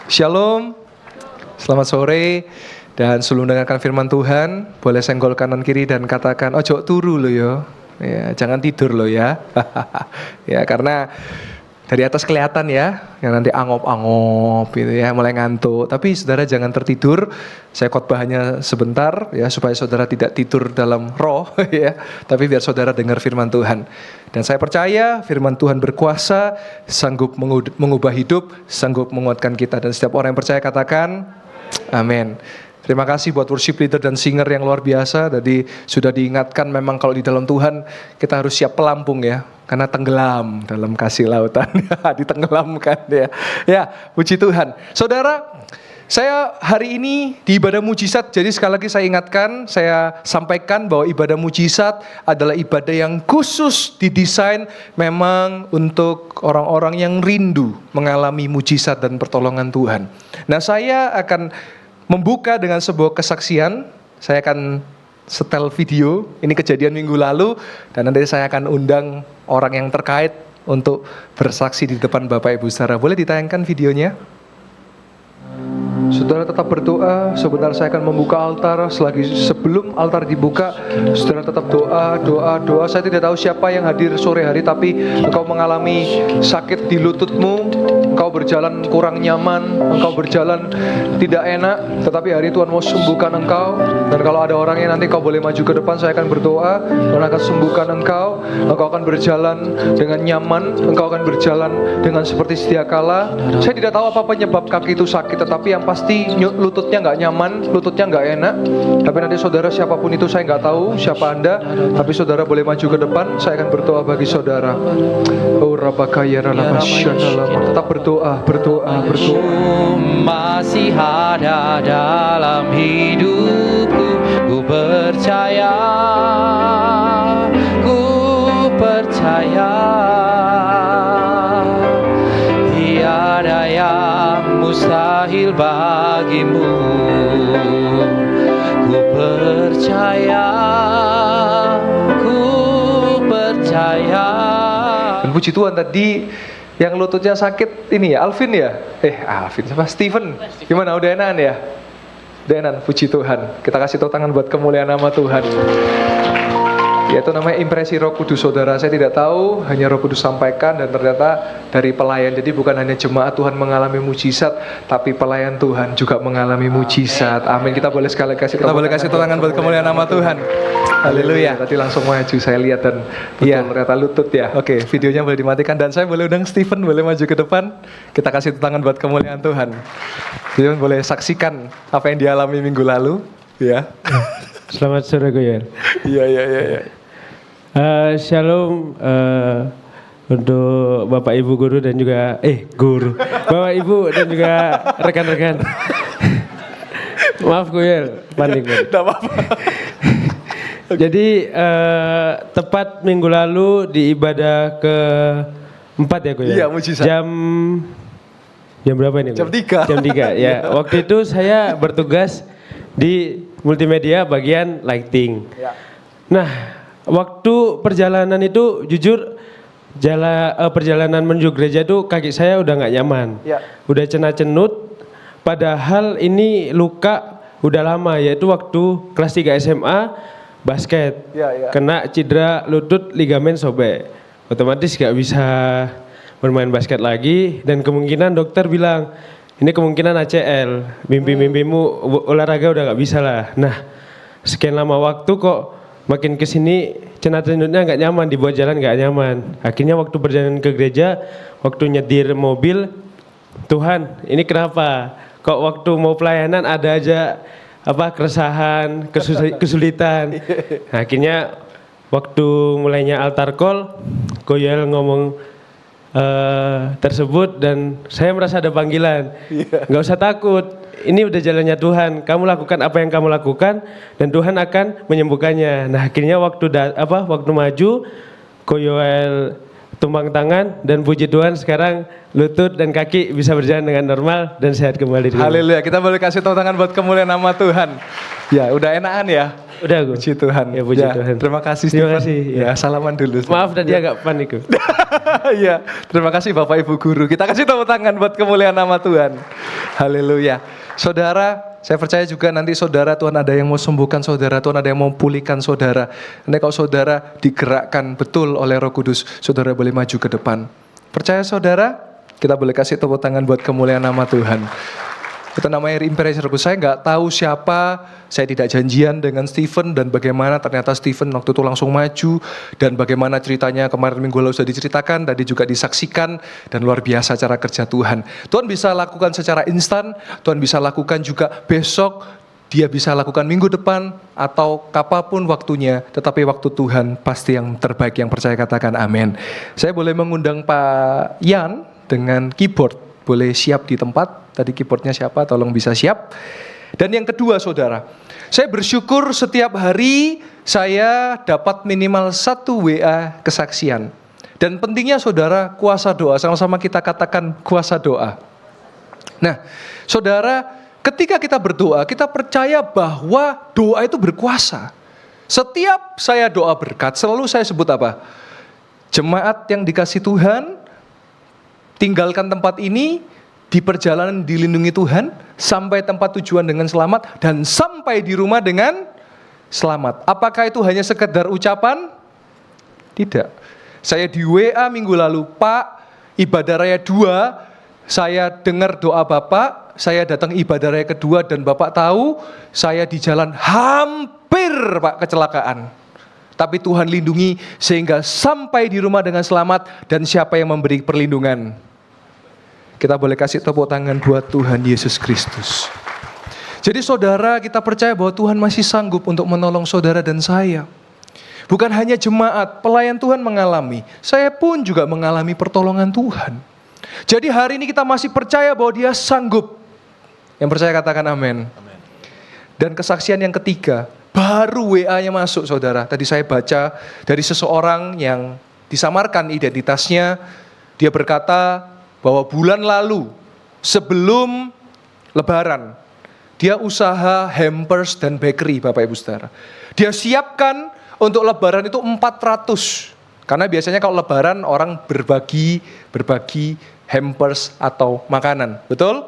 Shalom, selamat sore. Dan sebelum mendengarkan firman Tuhan, boleh senggol kanan kiri dan katakan, ojo turu lo yo. Ya, jangan tidur lo ya. Ya, karena dari atas kelihatan ya, yang nanti angop-angop gitu ya, mulai ngantuk. Tapi saudara jangan tertidur. Saya khotbahnya sebentar ya, supaya saudara tidak tidur dalam roh ya, tapi biar saudara dengar firman Tuhan. Dan saya percaya firman Tuhan berkuasa, sanggup mengubah hidup, sanggup menguatkan kita. Dan setiap orang yang percaya katakan, amin. Terima kasih buat worship leader dan singer yang luar biasa. Tadi sudah diingatkan memang kalau di dalam Tuhan kita harus siap pelampung ya. Karena tenggelam dalam kasih lautan. Ditenggelamkan ya. Ya, puji Tuhan. Saudara, saya hari ini di ibadah mujizat. Jadi sekali lagi saya ingatkan, saya sampaikan bahwa ibadah mujizat adalah ibadah yang khusus didesain memang untuk orang-orang yang rindu mengalami mujizat dan pertolongan Tuhan. Nah, saya akan membuka dengan sebuah kesaksian. Saya akan setel video. Ini kejadian minggu lalu. Dan nanti saya akan undang orang yang terkait untuk bersaksi di depan Bapak Ibu saudara. Boleh ditayangkan videonya? Saudara tetap berdoa. Sebentar saya akan membuka altar. Sebelum altar dibuka, saudara tetap doa. Saya tidak tahu siapa yang hadir sore hari, tapi engkau mengalami sakit di lututmu, engkau berjalan kurang nyaman, engkau berjalan tidak enak, tetapi hari Tuhan mau sembuhkan engkau. Dan kalau ada orangnya nanti kau boleh maju ke depan, saya akan berdoa, Tuhan akan sembuhkan engkau. Engkau akan berjalan dengan nyaman, engkau akan berjalan dengan seperti sedia kala. Saya tidak tahu apa penyebab kaki itu sakit, tetapi yang pasti lututnya nggak nyaman, lututnya nggak enak. Tapi nanti saudara siapapun itu, saya nggak tahu siapa Anda, tapi saudara boleh maju ke depan, saya akan berdoa bagi saudara. Oh Rabakaya Ralamasyanalama. Tetap berdoa. Masih ada dalam hidupku, ku percaya, tiada yang mustahil bagimu, ku percaya. Dan puji Tuhan, tadi yang lututnya sakit ini ya, Alvin ya? Alvin sama Steven. Gimana, udah enakan ya? Udah enakan, puji Tuhan. Kita kasih tepuk tangan buat kemuliaan nama Tuhan. Yaitu namanya impresi Roh Kudus, saudara. Saya tidak tahu, hanya Roh Kudus sampaikan dan ternyata dari pelayan. Jadi bukan hanya jemaat Tuhan mengalami mujizat, tapi pelayan Tuhan juga mengalami mujizat. Amin. Kita boleh sekali kasih tepuk tangan buat kemuliaan nama Tuhan. Haleluya. Tadi langsung maju, saya lihat dan betul ternyata lutut ya. Oke, videonya boleh dimatikan dan saya boleh undang Steven, boleh maju ke depan. Kita kasih tepuk tangan buat kemuliaan Tuhan. Steven boleh saksikan apa yang dialami minggu lalu, ya. Selamat sore Goyer. Iya. Shalom untuk Bapak Ibu guru dan juga Bapak Ibu dan juga rekan-rekan. Maaf Goyer, panik. Tidak apa-apa. Jadi tepat minggu lalu di ibadah ke-4 ya Goyer. Iya, mujizat. Jam berapa ini? Jam 3. Jam 3 ya. Waktu itu saya bertugas di multimedia bagian lighting. Ya. Nah, waktu perjalanan itu jujur perjalanan menuju gereja itu kaki saya udah nggak nyaman. Ya. Udah cenut-cenut. Padahal ini luka udah lama, yaitu waktu kelas 3 SMA basket. Ya. Kena cedera lutut, ligamen sobek. Otomatis nggak bisa bermain basket lagi dan kemungkinan dokter bilang ini kemungkinan ACL, mimpi-mimpimu olahraga udah gak bisa lah. Nah, sekian lama waktu kok makin kesini cenut-cenutnya gak nyaman, dibuat jalan gak nyaman. Akhirnya waktu perjalanan ke gereja, waktu nyetir mobil, Tuhan ini kenapa? Kok waktu mau pelayanan ada aja keresahan, kesulitan. Nah, akhirnya waktu mulainya altar call, Goyel ngomong tersebut dan saya merasa ada panggilan. Nggak usah takut, ini udah jalannya Tuhan. Kamu lakukan apa yang kamu lakukan dan Tuhan akan menyembuhkannya. Nah akhirnya waktu maju, Ko Yoel tumpang tangan dan puji Tuhan sekarang lutut dan kaki bisa berjalan dengan normal dan sehat kembali. Haleluya. Kita boleh kasih tepuk tangan buat kemuliaan nama Tuhan. Ya, udah enakan ya. Udah aku. Puji Tuhan. Ya, puji Tuhan. Terima kasih Terima Stephen. kasih, Ya, salaman dulu. Maaf tadi agak panik. Iya, terima kasih Bapak Ibu Guru. Kita kasih tepuk tangan buat kemuliaan nama Tuhan. Haleluya. Saudara, saya percaya juga nanti saudara Tuhan ada yang mau sembuhkan saudara, Tuhan ada yang mau pulihkan saudara. Nanti kalau saudara digerakkan betul oleh Roh Kudus, saudara boleh maju ke depan. Percaya saudara? Kita boleh kasih tepuk tangan buat kemuliaan nama Tuhan. Itu namanya impresi Roh Kudus. Saya nggak tahu siapa, saya tidak janjian dengan Stephen dan bagaimana ternyata Stephen waktu itu langsung maju dan bagaimana ceritanya kemarin minggu lalu sudah diceritakan, tadi juga disaksikan dan luar biasa cara kerja Tuhan. Tuhan bisa lakukan secara instan, Tuhan bisa lakukan juga besok, dia bisa lakukan minggu depan atau kapanpun waktunya, tetapi waktu Tuhan pasti yang terbaik. Yang percaya katakan amin. Saya boleh mengundang Pak Yan dengan keyboard. Boleh siap di tempat, tadi keyboardnya siapa, tolong bisa siap. Dan yang kedua saudara, saya bersyukur setiap hari saya dapat minimal 1 WA kesaksian. Dan pentingnya saudara, kuasa doa, sama-sama kita katakan kuasa doa. Nah saudara, ketika kita berdoa, kita percaya bahwa doa itu berkuasa. Setiap saya doa berkat, selalu saya sebut apa? Jemaat yang dikasih Tuhan, tinggalkan tempat ini, di perjalanan dilindungi Tuhan, sampai tempat tujuan dengan selamat, dan sampai di rumah dengan selamat. Apakah itu hanya sekedar ucapan? Tidak. Saya di WA minggu lalu, Pak, ibadah raya 2, saya dengar doa Bapak, saya datang ibadah raya kedua, dan Bapak tahu, saya di jalan hampir Pak kecelakaan. Tapi Tuhan lindungi sehingga sampai di rumah dengan selamat, dan siapa yang memberi perlindungan? Kita boleh kasih tepuk tangan buat Tuhan Yesus Kristus. Jadi saudara, kita percaya bahwa Tuhan masih sanggup untuk menolong saudara dan saya. Bukan hanya jemaat, pelayan Tuhan mengalami. Saya pun juga mengalami pertolongan Tuhan. Jadi hari ini kita masih percaya bahwa Dia sanggup. Yang percaya katakan amin. Dan kesaksian yang ketiga, baru WA-nya masuk saudara. Tadi saya baca dari seseorang yang disamarkan identitasnya. Dia berkata bahwa bulan lalu sebelum Lebaran dia usaha hampers dan bakery Bapak Ibu Saudara. Dia siapkan untuk Lebaran itu 400. Karena biasanya kalau Lebaran orang berbagi hampers atau makanan. Betul?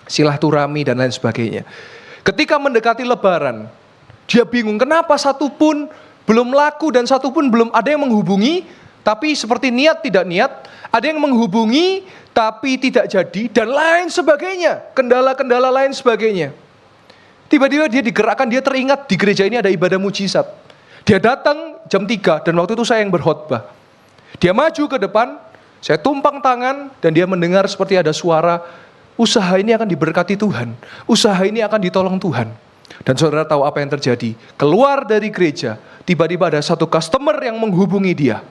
Silaturahmi dan lain sebagainya. Ketika mendekati Lebaran, dia bingung kenapa satu pun belum laku dan satu pun belum ada yang menghubungi, tapi seperti niat tidak niat. Ada yang menghubungi tapi tidak jadi dan lain sebagainya. Kendala-kendala lain sebagainya. Tiba-tiba dia digerakkan, dia teringat di gereja ini ada ibadah mujizat. Dia datang jam 3 dan waktu itu saya yang berkhotbah. Dia maju ke depan, saya tumpang tangan dan dia mendengar seperti ada suara, usaha ini akan diberkati Tuhan. Usaha ini akan ditolong Tuhan. Dan saudara tahu apa yang terjadi? Keluar dari gereja, tiba-tiba ada satu customer yang menghubungi dia.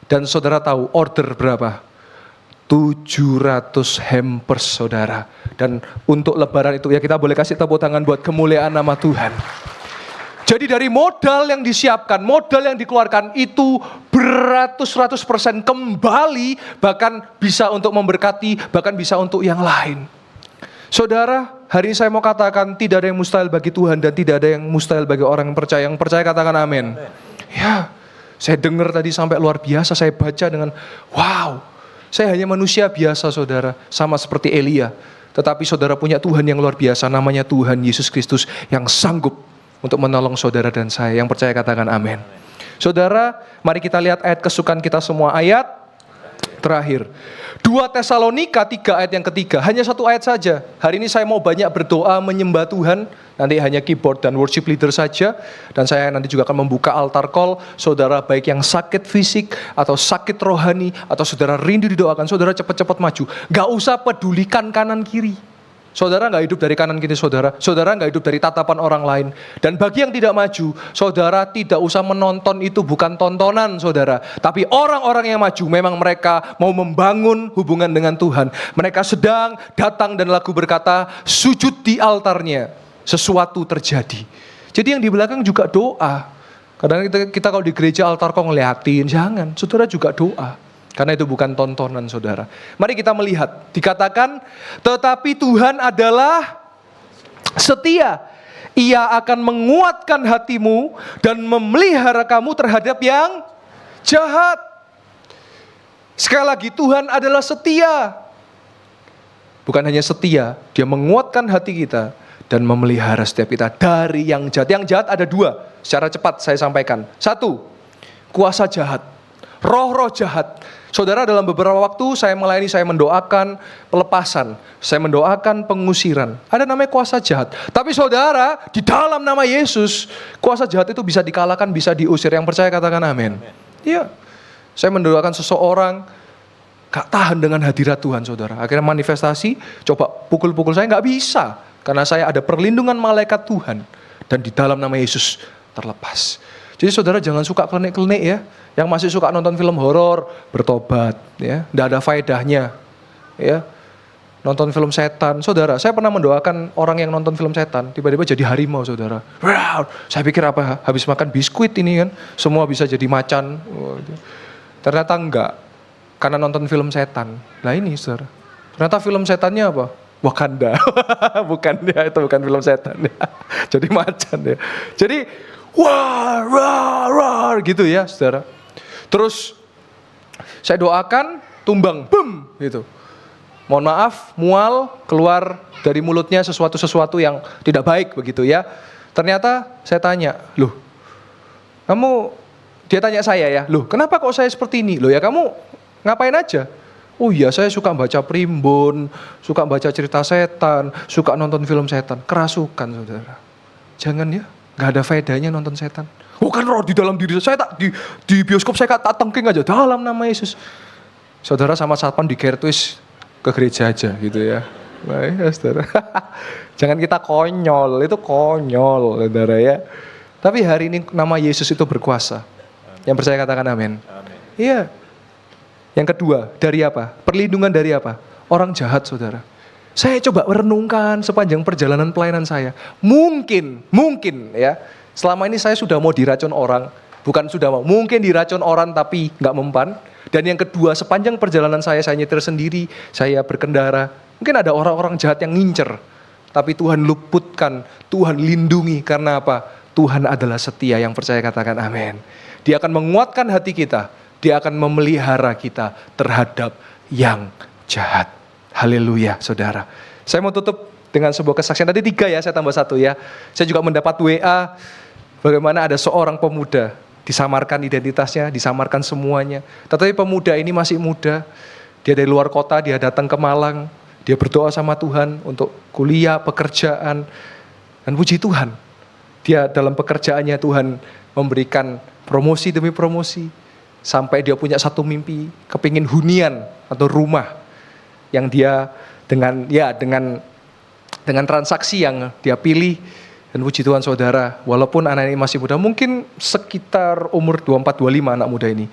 Dan saudara tahu order berapa? 700 hampers saudara. Dan untuk Lebaran itu ya kita boleh kasih tepuk tangan buat kemuliaan nama Tuhan. Jadi dari modal yang disiapkan, modal yang dikeluarkan itu beratus-ratus % kembali, bahkan bisa untuk memberkati, bahkan bisa untuk yang lain. Saudara, hari ini saya mau katakan tidak ada yang mustahil bagi Tuhan dan tidak ada yang mustahil bagi orang yang percaya. Yang percaya katakan amin. Ya, saya dengar tadi sampai luar biasa, saya baca dengan wow. Saya hanya manusia biasa saudara, sama seperti Elia. Tetapi saudara punya Tuhan yang luar biasa, namanya Tuhan Yesus Kristus yang sanggup untuk menolong saudara dan saya. Yang percaya katakan amin. Saudara, mari kita lihat ayat kesukaan kita semua. Ayat terakhir 2 Tesalonika 3 ayat yang ketiga. Hanya satu ayat saja. Hari ini saya mau banyak berdoa menyembah Tuhan. Nanti hanya keyboard dan worship leader saja. Dan saya nanti juga akan membuka altar call. Saudara baik yang sakit fisik atau sakit rohani, atau saudara rindu didoakan, saudara cepat-cepat maju. Gak usah pedulikan kanan kiri. Saudara gak hidup dari kanan kiri saudara. Saudara gak hidup dari tatapan orang lain. Dan bagi yang tidak maju, saudara tidak usah menonton, itu bukan tontonan saudara. Tapi orang-orang yang maju memang mereka mau membangun hubungan dengan Tuhan. Mereka sedang datang dan lagu berkata, sujud di altarnya, sesuatu terjadi. Jadi yang di belakang juga doa. Kadang kita kalau di gereja altar kok ngeliatin, jangan. Saudara juga doa. Karena itu bukan tontonan saudara. Mari kita melihat. Dikatakan, tetapi Tuhan adalah setia. Ia akan menguatkan hatimu dan memelihara kamu terhadap yang jahat. Sekali lagi, Tuhan adalah setia. Bukan hanya setia, dia menguatkan hati kita dan memelihara setiap kita dari yang jahat. Yang jahat ada dua, secara cepat saya sampaikan. Satu, kuasa jahat, roh-roh jahat. Saudara, dalam beberapa waktu saya melayani, saya mendoakan pelepasan, saya mendoakan pengusiran. Ada namanya kuasa jahat. Tapi saudara, di dalam nama Yesus, kuasa jahat itu bisa dikalahkan, bisa diusir. Yang percaya katakan amin. Iya. Saya mendoakan seseorang, gak tahan dengan hadirat Tuhan saudara. Akhirnya manifestasi, coba pukul-pukul saya gak bisa. Karena saya ada perlindungan malaikat Tuhan. Dan di dalam nama Yesus terlepas. Jadi saudara jangan suka klenik-klenik ya. Yang masih suka nonton film horor, bertobat ya. Nggak ada faedahnya ya. Nonton film setan. Saudara, saya pernah mendoakan orang yang nonton film setan, tiba-tiba jadi harimau saudara. Wow, saya pikir apa, habis makan biskuit ini kan, semua bisa jadi macan. Ternyata enggak, karena nonton film setan. Nah ini saudara, ternyata film setannya apa? Wakanda. Bukan ya, itu bukan film setan ya. Jadi macan ya. Jadi wah, wah, gitu ya saudara. Terus saya doakan, tumbang, bum, gitu. Mohon maaf, mual, keluar dari mulutnya sesuatu yang tidak baik begitu ya. Ternyata saya tanya, loh, dia tanya saya ya, loh kenapa kok saya seperti ini? Loh ya kamu ngapain aja? Oh iya saya suka baca primbon, suka baca cerita setan, suka nonton film setan. Kerasukan saudara. Jangan ya, gak ada faedahnya nonton setan. Oh kan roh di dalam diri saya, tak di bioskop saya tak tengking aja dalam nama Yesus. Saudara sama satpam di kertuis ke gereja aja gitu ya. Baik ya saudara. Jangan kita konyol, itu konyol saudara ya. Tapi hari ini nama Yesus itu berkuasa. Yang percaya katakan amin. Iya. Yang kedua, dari apa? Perlindungan dari apa? Orang jahat saudara. Saya coba merenungkan sepanjang perjalanan pelayanan saya. Mungkin ya. Selama ini saya sudah mau diracun orang. Bukan sudah mau, mungkin diracun orang tapi gak mempan. Dan yang kedua, sepanjang perjalanan saya nyetir sendiri, saya berkendara. Mungkin ada orang-orang jahat yang ngincer. Tapi Tuhan luputkan, Tuhan lindungi. Karena apa? Tuhan adalah setia, yang percaya katakan amin. Dia akan menguatkan hati kita. Dia akan memelihara kita terhadap yang jahat. Haleluya saudara. Saya mau tutup dengan sebuah kesaksian. Tadi 3 ya, saya tambah 1 ya. Saya juga mendapat WA. Bagaimana ada seorang pemuda, disamarkan identitasnya, disamarkan semuanya. Tetapi pemuda ini masih muda, dia dari luar kota, dia datang ke Malang, dia berdoa sama Tuhan untuk kuliah, pekerjaan. Dan puji Tuhan, dia dalam pekerjaannya Tuhan memberikan promosi demi promosi. Sampai dia punya satu mimpi, kepingin hunian atau rumah. Yang dia dengan transaksi yang dia pilih. Dan puji Tuhan saudara, walaupun anak ini masih muda, mungkin sekitar umur 24-25 anak muda ini.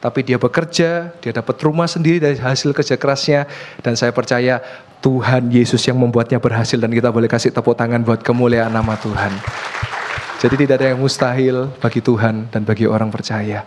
Tapi dia bekerja, dia dapat rumah sendiri dari hasil kerja kerasnya. Dan saya percaya Tuhan Yesus yang membuatnya berhasil. Dan kita boleh kasih tepuk tangan buat kemuliaan nama Tuhan. Jadi tidak ada yang mustahil bagi Tuhan dan bagi orang percaya.